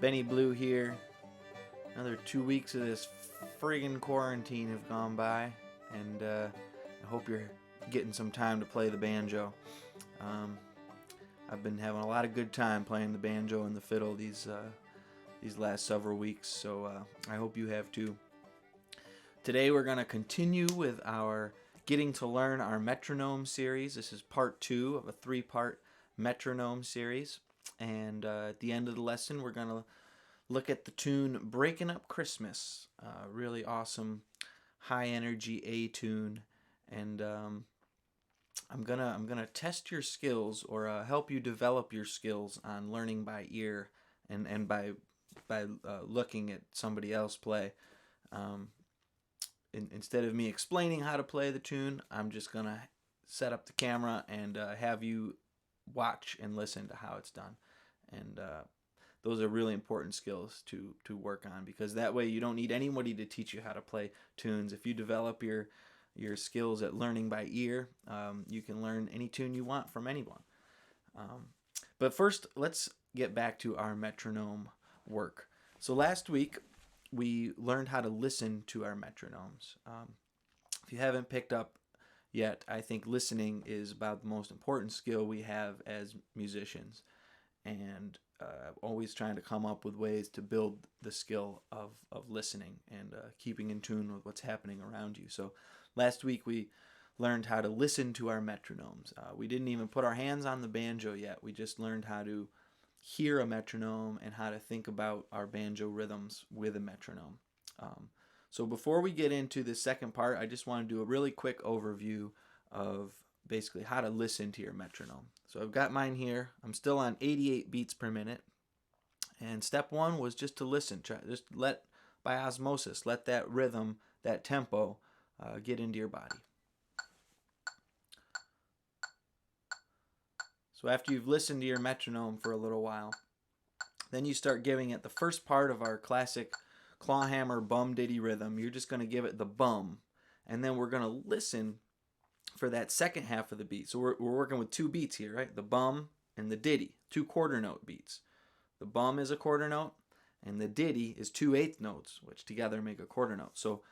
Bleu here. Another 2 weeks of this friggin' quarantine have gone by, and I hope you're getting some time to play the banjo. I've been having a lot of good time playing the banjo and the fiddle these last several weeks, so I hope you have too. Today we're going to continue with our Getting to Learn Our Metronome series. This is part 2 of a 3-part metronome series, and at the end of the lesson we're going to look at the tune Breakin Up Christmas. Really awesome, high energy A tune, and I'm gonna test your skills, or help you develop your skills on learning by ear and by looking at somebody else play. Instead of me explaining how to play the tune, I'm just gonna set up the camera and have you watch and listen to how it's done. And those are really important skills to work on, because that way you don't need anybody to teach you how to play tunes. If you develop your skills at learning by ear, you can learn any tune you want from anyone. But first, let's get back to our metronome work. So last week we learned how to listen to our metronomes. If you haven't picked up yet, I think listening is about the most important skill we have as musicians, and always trying to come up with ways to build the skill of listening and keeping in tune with what's happening around you. So last week we learned how to listen to our metronomes. We didn't even put our hands on the banjo yet. We just learned how to hear a metronome and how to think about our banjo rhythms with a metronome. So before we get into the second part, I just want to do a really quick overview of basically how to listen to your metronome. So I've got mine here. I'm still on 88 beats per minute. And step one was just to listen. Just let, by osmosis, let that rhythm, that tempo, get into your body. So after you've listened to your metronome for a little while, then you start giving it the first part of our classic clawhammer bum diddy rhythm. You're just going to give it the bum, and then we're going to listen for that second half of the beat. So we're working with 2 beats here, right? The bum and the diddy, 2 quarter note beats. The bum is a quarter note, and the diddy is 2 eighth notes, which together make a quarter note. So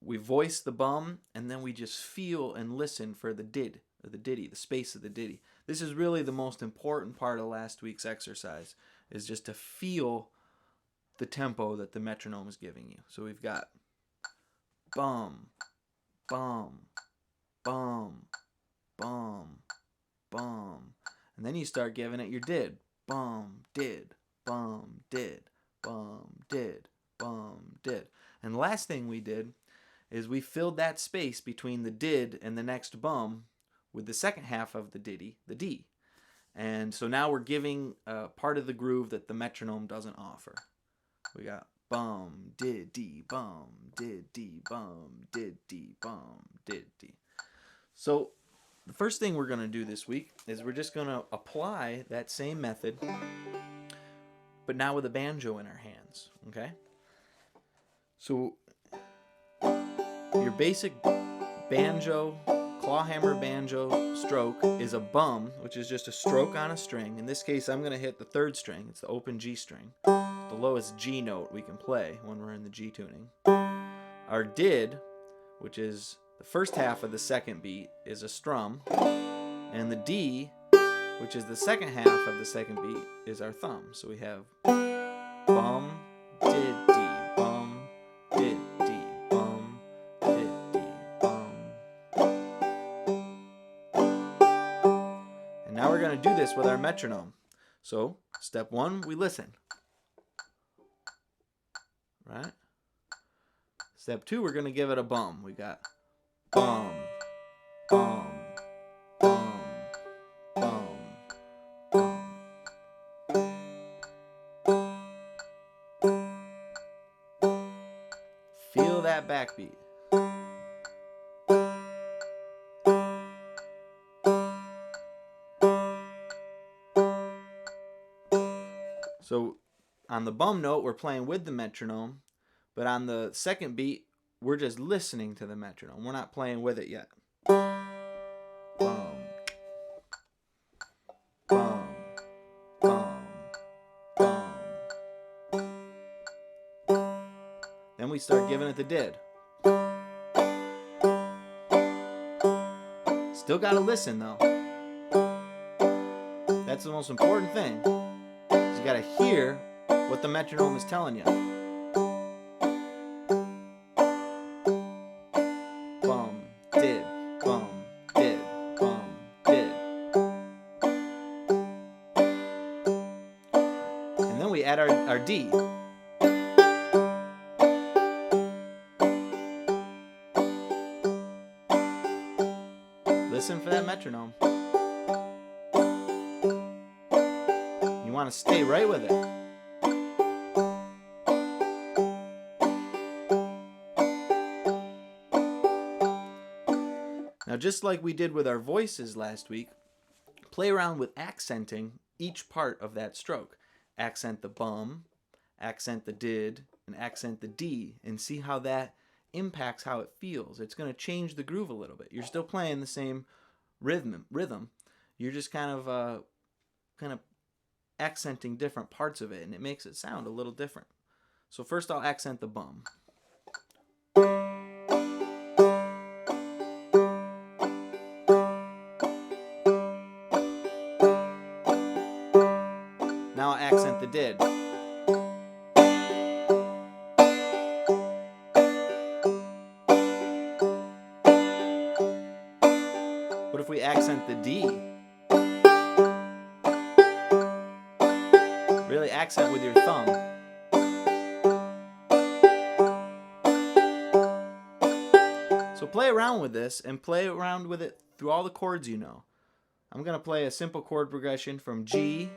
we voice the bum, and then we just feel and listen for the did, or the diddy, the space of the diddy. This is really the most important part of last week's exercise, is just to feel the tempo that the metronome is giving you. So we've got bum, bum, bum, bum, bum. And then you start giving it your did. Bum, did, bum, did, bum, did, bum, did. And the last thing we did is we filled that space between the did and the next bum with the second half of the ditty, the D. And so now we're giving part of the groove that the metronome doesn't offer. We got bum, did, D, bum, did, D, bum, did, D, bum, did, D. So the first thing we're going to do this week is we're just going to apply that same method, but now with a banjo in our hands, okay? So your basic banjo, clawhammer banjo stroke is a bum, which is just a stroke on a string. In this case, I'm going to hit the 3rd string. It's the open G string, the lowest G note we can play when we're in the G tuning. Our did, which is the first half of the second beat, is a strum, and the D, which is the second half of the second beat, is our thumb. So we have bum, did, D, bum, did, D, bum, did, D, bum. And now we're going to do this with our metronome. So step 1, we listen. Right? Step 2, we're going to give it a bum. We got bum, bum, bum, bum, bum. Feel that backbeat. So on the bum note, we're playing with the metronome, but on the second beat, we're just listening to the metronome. We're not playing with it yet. Bum, bum, bum, bum, Then we start giving it the did. Still gotta listen though. That's the most important thing. You gotta hear what the metronome is telling you. Bum, did, bum, did, bum, did. And then we add our D. Listen for that metronome. You want to stay right with it. Now, just like we did with our voices last week, play around with accenting each part of that stroke. Accent the bum, accent the did, and accent the D, and see how that impacts how it feels. It's going to change the groove a little bit. You're still playing the same rhythm. You're just kind of accenting different parts of it, and it makes it sound a little different. So first I'll accent the bum. Now I'll accent the did. What if we accent the D? Really accent with your thumb. So play around with this and play around with it through all the chords you know. I'm going to play a simple chord progression from G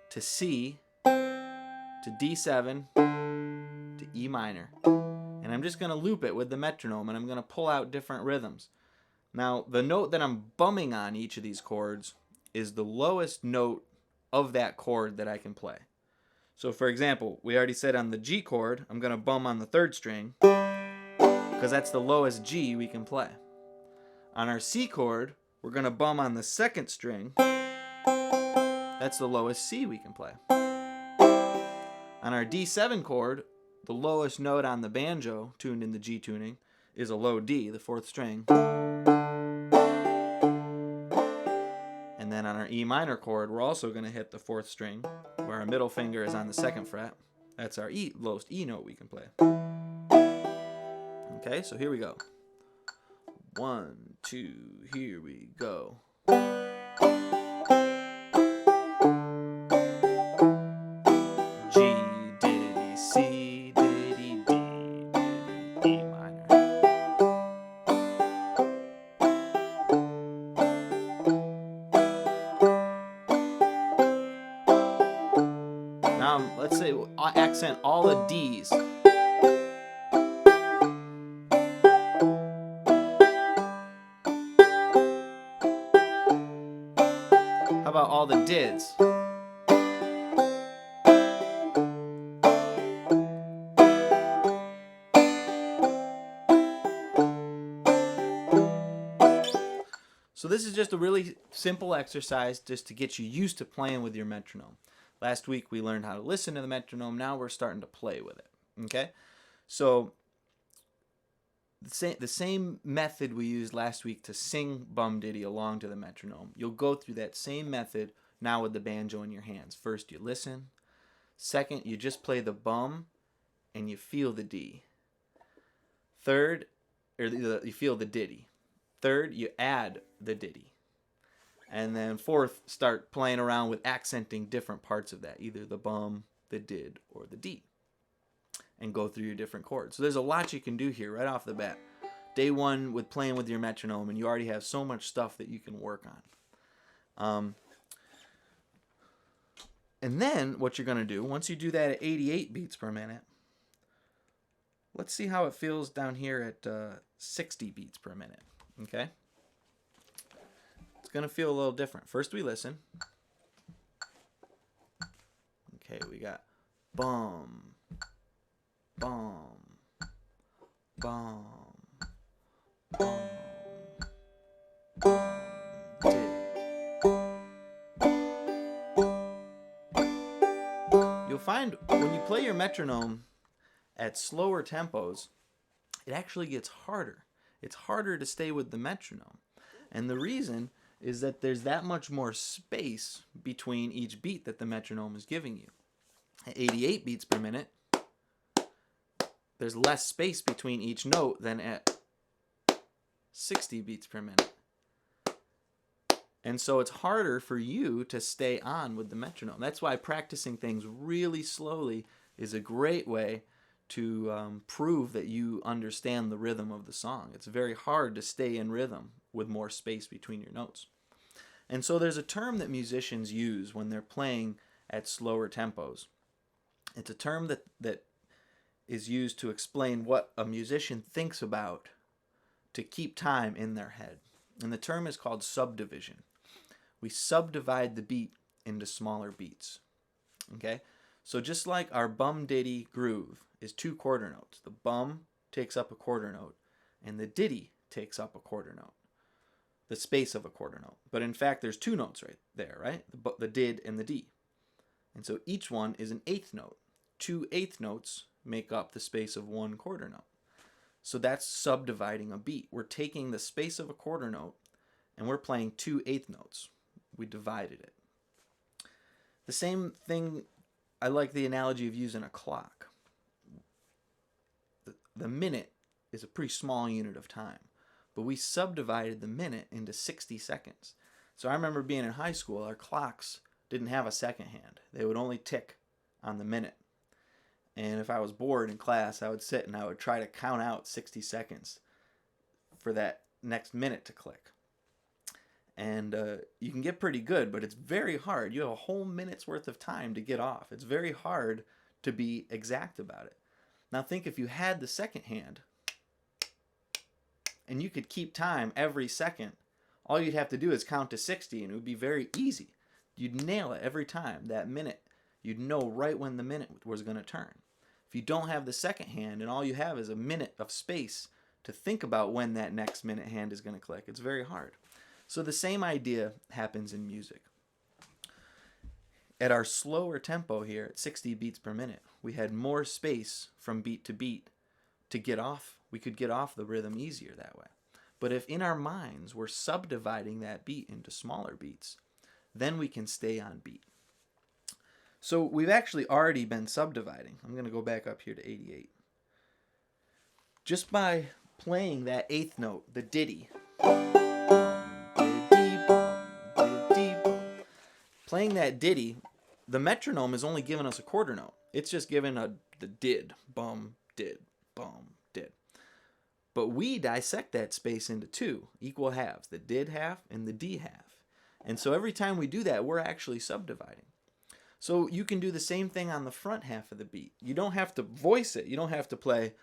to C to D7 to E minor. And I'm just going to loop it with the metronome, and I'm going to pull out different rhythms. Now, the note that I'm bumming on each of these chords is the lowest note of that chord that I can play. So for example, we already said on the G chord, I'm going to bum on the 3rd string because that's the lowest G we can play. On our C chord, we're going to bum on the 2nd string. That's the lowest C we can play. On our D7 chord, the lowest note on the banjo, tuned in the G tuning, is a low D, the 4th string. And then on our E minor chord, we're also going to hit the 4th string, where our middle finger is on the 2nd fret. That's our E, lowest E note we can play. Okay, so here we go. 1, 2, here we go. G, diddy, C, diddy, D, diddy, E minor. Now, let's say I accent all the D's. How about all the dids? So this is just a really simple exercise just to get you used to playing with your metronome. Last week we learned how to listen to the metronome. Now we're starting to play with it. Okay? So the same method we used last week to sing bum diddy along to the metronome. You'll go through that same method now with the banjo in your hands. First you listen. Second, you just play the bum and you feel the D. Third, you feel the diddy. Third, you add the diddy. And then fourth, start playing around with accenting different parts of that, either the bum, the did, or the D. And go through your different chords. So there's a lot you can do here right off the bat. Day one with playing with your metronome, and you already have so much stuff that you can work on. And then what you're going to do, once you do that at 88 beats per minute, let's see how it feels down here at 60 beats per minute. Okay? It's going to feel a little different. First we listen. Okay, we got bum, bum, bum, bum, bum, did. You'll find when you play your metronome at slower tempos, it actually gets harder. It's harder to stay with the metronome. And the reason is that there's that much more space between each beat that the metronome is giving you. At 88 beats per minute, there's less space between each note than at 60 beats per minute. And so it's harder for you to stay on with the metronome. That's why practicing things really slowly is a great way to prove that you understand the rhythm of the song. It's very hard to stay in rhythm with more space between your notes. And so there's a term that musicians use when they're playing at slower tempos. It's a term that is used to explain what a musician thinks about to keep time in their head. And the term is called subdivision. We subdivide the beat into smaller beats. Okay? So just like our bum ditty groove is 2 quarter notes, the bum takes up a quarter note and the ditty takes up a quarter note, the space of a quarter note. But in fact, there's 2 notes right there, right? The did and the D. And so each one is an 8th note. 2 8th notes make up the space of 1 quarter note. So that's subdividing a beat. We're taking the space of a quarter note and we're playing 2 8th notes. We divided it. The same thing, I like the analogy of using a clock. The minute is a pretty small unit of time, but we subdivided the minute into 60 seconds. So I remember being in high school, our clocks didn't have a second hand. They would only tick on the minute. And if I was bored in class, I would sit and I would try to count out 60 seconds for that next minute to click. And you can get pretty good, but it's very hard. You have a whole minute's worth of time to get off. It's very hard to be exact about it. Now think if you had the second hand and you could keep time every second, all you'd have to do is count to 60 and it would be very easy. You'd nail it every time, that minute. You'd know right when the minute was going to turn. If you don't have the second hand and all you have is a minute of space to think about when that next minute hand is going to click, it's very hard. So the same idea happens in music. At our slower tempo here, at 60 beats per minute, we had more space from beat to beat to get off. We could get off the rhythm easier that way. But if in our minds we're subdividing that beat into smaller beats, then we can stay on beat. So we've actually already been subdividing. I'm going to go back up here to 88. Just by playing that 8th note, the ditty, playing that ditty, the metronome is only giving us a quarter note. It's just giving the did, bum, did, bum, did. But we dissect that space into 2 equal halves, the did half and the D half. And so every time we do that, we're actually subdividing. So you can do the same thing on the front half of the beat. You don't have to voice it. You don't have to play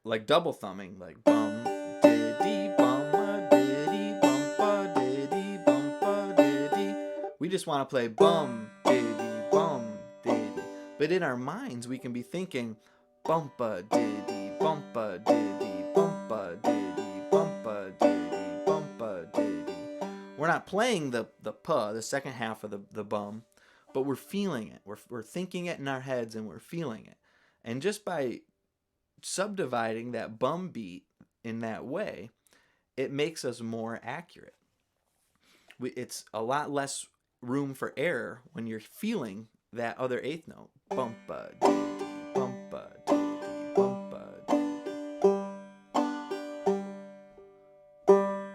like double thumbing, like bum, diddy, bum, diddy, bumpa, diddy, bumpa, diddy. We just want to play bum, diddy, bum, diddy. But in our minds, we can be thinking bumpa, diddy, bumpa, diddy, bumpa, diddy, bumpa, diddy, bumpa, diddy. We're not playing the pa, the second half of the bum, but we're feeling it. We're thinking it in our heads and we're feeling it. And just by subdividing that bum beat in that way, it makes us more accurate. It's a lot less room for error when you're feeling that other 8th note. Bumpa, diddy, bumpa, diddy, bumpa, diddy.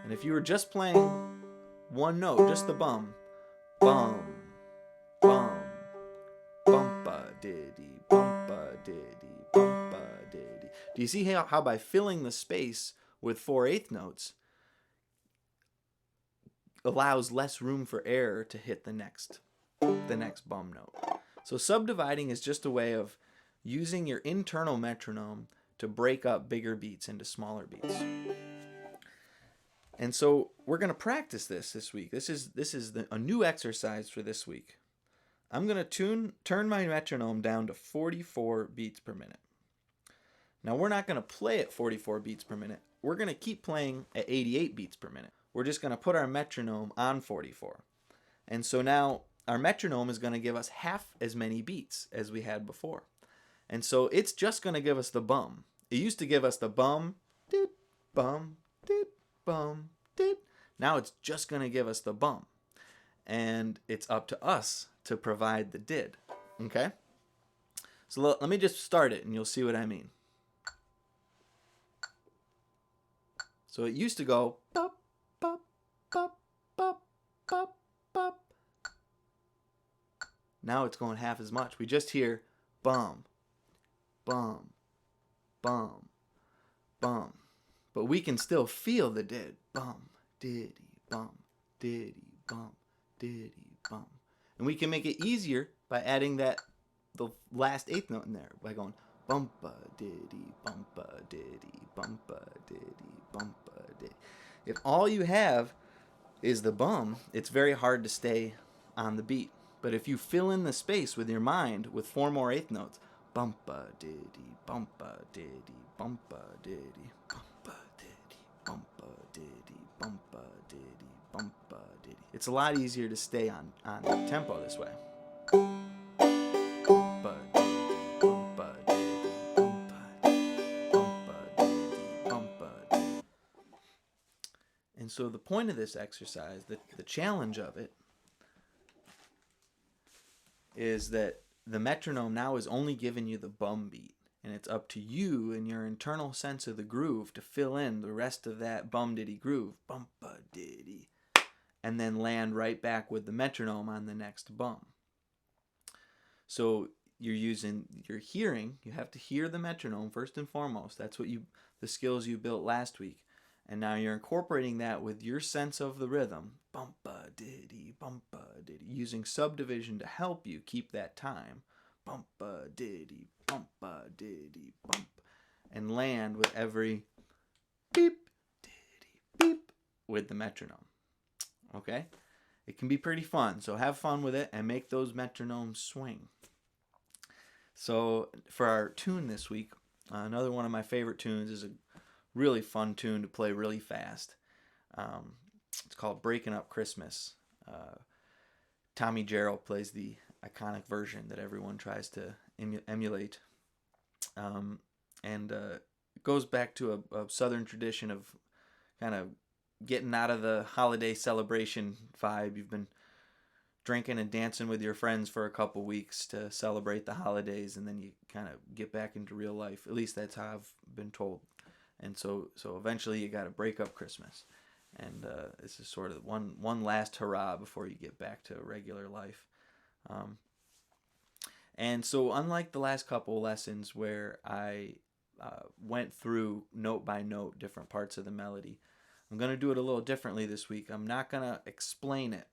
And if you were just playing one note, just the bum, bum, bum, bumpa, diddy, bumpa, diddy, bumpa, diddy. Do you see how by filling the space with 4 8th notes allows less room for error to hit the next bum note? So subdividing is just a way of using your internal metronome to break up bigger beats into smaller beats. And so we're going to practice this week. This is a new exercise for this week. I'm going to turn my metronome down to 44 beats per minute. Now we're not going to play at 44 beats per minute. We're going to keep playing at 88 beats per minute. We're just going to put our metronome on 44. And so now our metronome is going to give us half as many beats as we had before. And so it's just going to give us the bum. It used to give us the bum, did, bum, did, bum, did. Now it's just going to give us the bum. And it's up to us to provide the did. Okay? So let me just start it and you'll see what I mean. So it used to go bop, bop, bop, bop, bop, bop. Now it's going half as much. We just hear bum, bum, bum, bum. But we can still feel the did. Bum, diddy, bum, diddy, bum, diddy, bum. And we can make it easier by adding the last eighth note in there by going bumpa diddy, bumpa diddy, bumpa diddy, bumpa diddy. If all you have is the bum, it's very hard to stay on the beat. But if you fill in the space with your mind with 4 more eighth notes, bumpa diddy, bumpa diddy, bumpa diddy, bumpa diddy, bumpa diddy, bumpa diddy, bumpa diddy. It's a lot easier to stay on tempo this way. Bumpa diddy, bumpa diddy, bumpa diddy, bumpa diddy. And so the point of this exercise, the challenge of it, is that the metronome now is only giving you the bum beat, and it's up to you and your internal sense of the groove to fill in the rest of that bum diddy groove, bumpa diddy, and then land right back with the metronome on the next bum. So you're using your hearing. You have to hear the metronome first and foremost. That's what the skills you built last week. And now you're incorporating that with your sense of the rhythm, bumpa diddy, using subdivision to help you keep that time, bumpa diddy, bump, and land with every beep, diddy, beep with the metronome. Okay? It can be pretty fun, so have fun with it and make those metronomes swing. So for our tune this week, another one of my favorite tunes is a really fun tune to play really fast. It's called Breakin Up Christmas. Tommy Jarrell plays the iconic version that everyone tries to emulate. And it goes back to a southern tradition of kind of getting out of the holiday celebration vibe. You've been drinking and dancing with your friends for a couple weeks to celebrate the holidays, and then you kind of get back into real life. At least that's how I've been told. And so eventually you got to break up Christmas. And this is sort of one last hurrah before you get back to regular life. And so unlike the last couple lessons where I went through note by note different parts of the melody, I'm going to do it a little differently this week. I'm not going to explain it.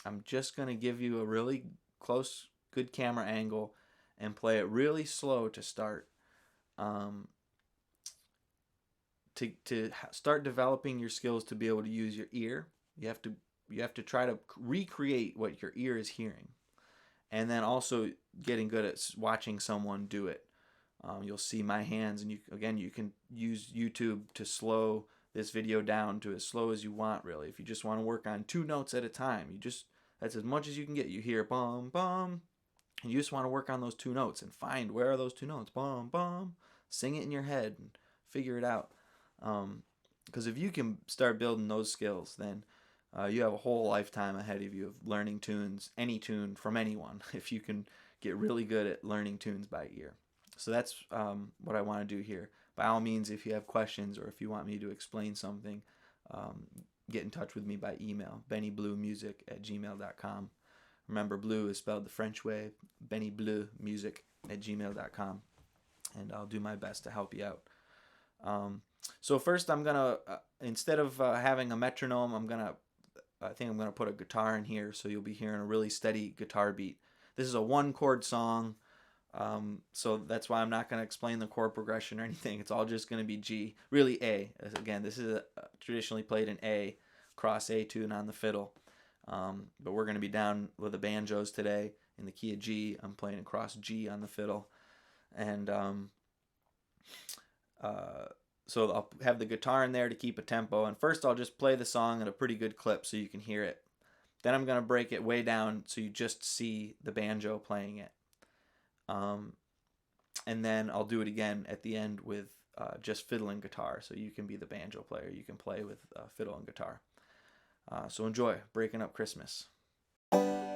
I'm just going to give you a really close, good camera angle and play it really slow to start. To start developing your skills to be able to use your ear, you have to try to recreate what your ear is hearing, and then also getting good at watching someone do it. You'll see my hands, and you can use YouTube to slow this video down to as slow as you want. Really, if you just want to work on 2 notes at a time, that's as much as you can get. You hear bum bum, and you just want to work on those 2 notes and find where are those 2 notes. Bum bum, sing it in your head and figure it out. Because if you can start building those skills, then you have a whole lifetime ahead of you of learning tunes, any tune from anyone, if you can get really good at learning tunes by ear. So that's what I want to do here. By all means, if you have questions or if you want me to explain something, get in touch with me by email, bennybleumusic@gmail.com. Remember, Bleu is spelled the French way, bennybleumusic@gmail.com, and I'll do my best to help you out. So first I'm going to, instead of having a metronome, I think I'm going to put a guitar in here, so you'll be hearing a really steady guitar beat. This is a 1-chord song, so that's why I'm not going to explain the chord progression or anything. It's all just going to be G, really A. Again, this is traditionally played in A, cross A tune on the fiddle, but we're going to be down with the banjos today in the key of G. I'm playing across G on the fiddle, and so I'll have the guitar in there to keep a tempo. And first I'll just play the song at a pretty good clip so you can hear it. Then I'm going to break it way down so you just see the banjo playing it. And then I'll do it again at the end with just fiddle and guitar. So you can be the banjo player. You can play with fiddle and guitar. So enjoy Breaking Up Christmas. 1,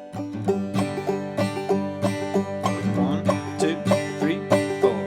2, 3, 4.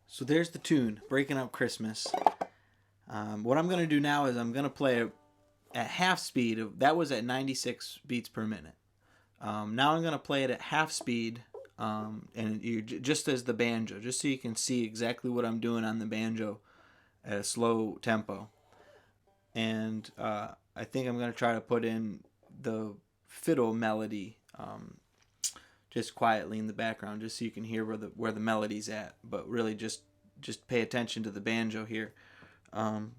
So there's the tune, Breaking Up Christmas. What I'm going to do now is I'm going to play it at half speed. That was at 96 beats per minute. Now I'm going to play it at half speed, and just as the banjo, just so you can see exactly what I'm doing on the banjo at a slow tempo. And I think I'm going to try to put in the fiddle melody just quietly in the background, just so you can hear where the melody's at. But really, just pay attention to the banjo here. Now,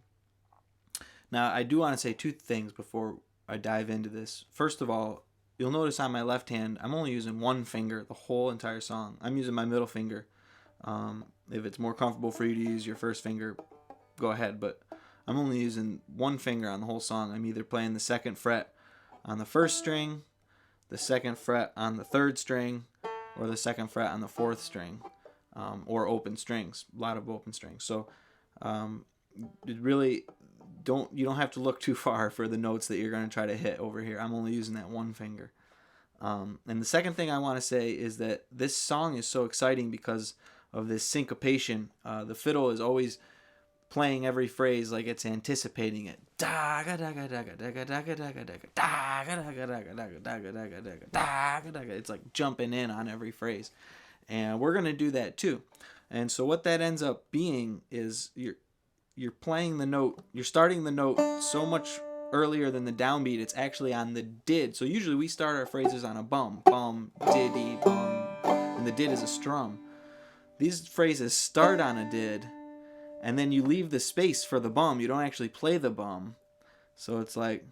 I do want to say two things before I dive into this. First of all, you'll notice on my left hand, I'm only using one finger the whole entire song. I'm using my middle finger. If it's more comfortable for you to use your first finger, go ahead. But I'm only using one finger on the whole song. I'm either playing the 2nd fret on the 1st string, the 2nd fret on the 3rd string, or the 2nd fret on the 4th string, or open strings. A lot of open strings. So it really you don't have to look too far for the notes that you're going to try to hit over here. I'm only using that one finger. And the second thing I want to say is that this song is so exciting because of this syncopation. The fiddle is always playing every phrase like it's anticipating it. It's like jumping in on every phrase. And we're going to do that too. And so what that ends up being is you're playing the note, you're starting the note so much earlier than the downbeat. It's actually on the did. So usually we start our phrases on a bum, diddy, bum, and the did is a strum. These phrases start on a did, and then you leave the space for the bum. You don't actually play the bum. So it's like...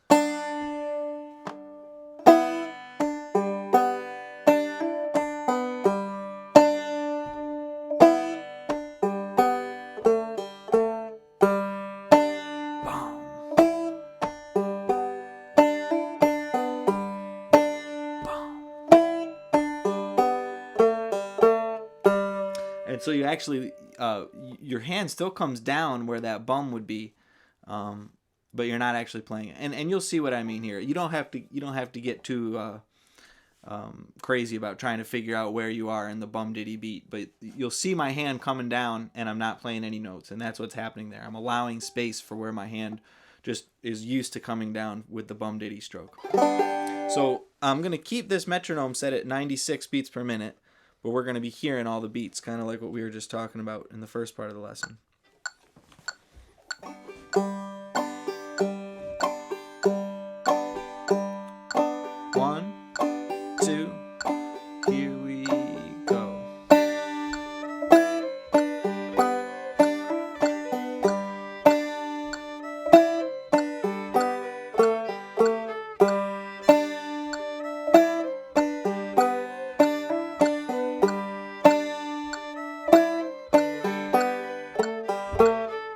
And so you actually, your hand still comes down where that bum would be, but you're not actually playing it. And you'll see what I mean here. You don't have to get too crazy about trying to figure out where you are in the bum diddy beat. But you'll see my hand coming down, and I'm not playing any notes, and that's what's happening there. I'm allowing space for where my hand just is used to coming down with the bum diddy stroke. So I'm going to keep this metronome set at 96 beats per minute, but we're going to be hearing all the beats, kind of like what we were just talking about in the first part of the lesson. One, two, here we go.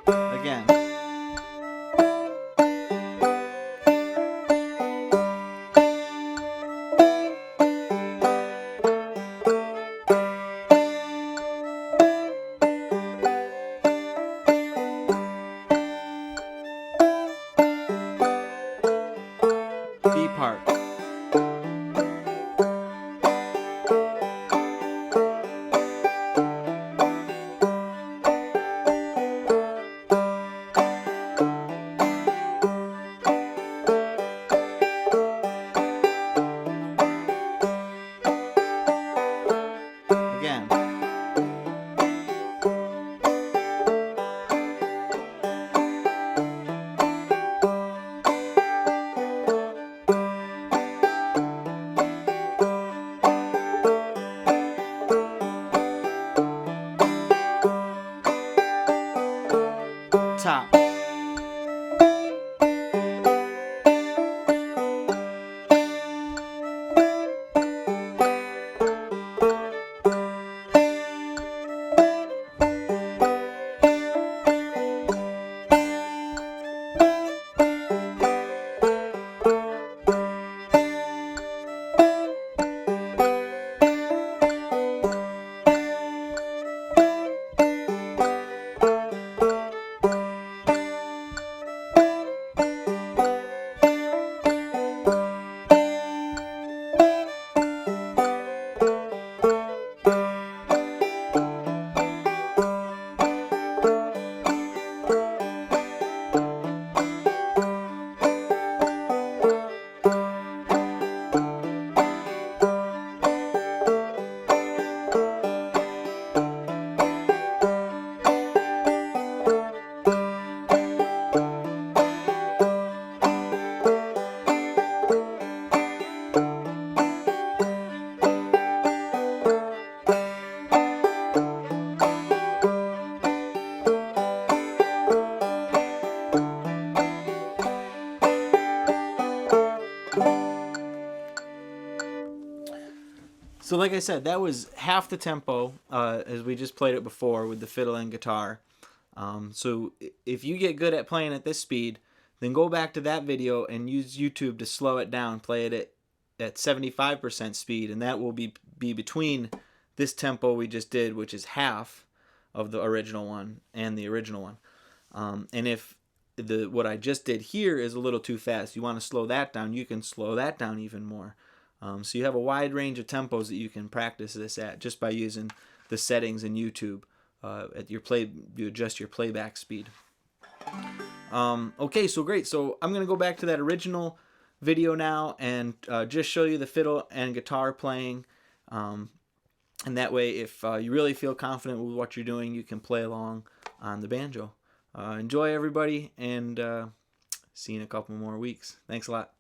Again. B part. Again. Top. So like I said, that was half the tempo as we just played it before with the fiddle and guitar. So if you get good at playing at this speed, then go back to that video and use YouTube to slow it down. Play it at 75% speed, and that will be between this tempo we just did, which is half of the original one, and the original one. And if what I just did here is a little too fast, you want to slow that down, you can slow that down even more. So you have a wide range of tempos that you can practice this at just by using the settings in YouTube. You adjust your playback speed. Okay, so great. So I'm gonna go back to that original video now and just show you the fiddle and guitar playing. And that way, if you really feel confident with what you're doing, you can play along on the banjo. Enjoy, everybody, and see you in a couple more weeks. Thanks a lot.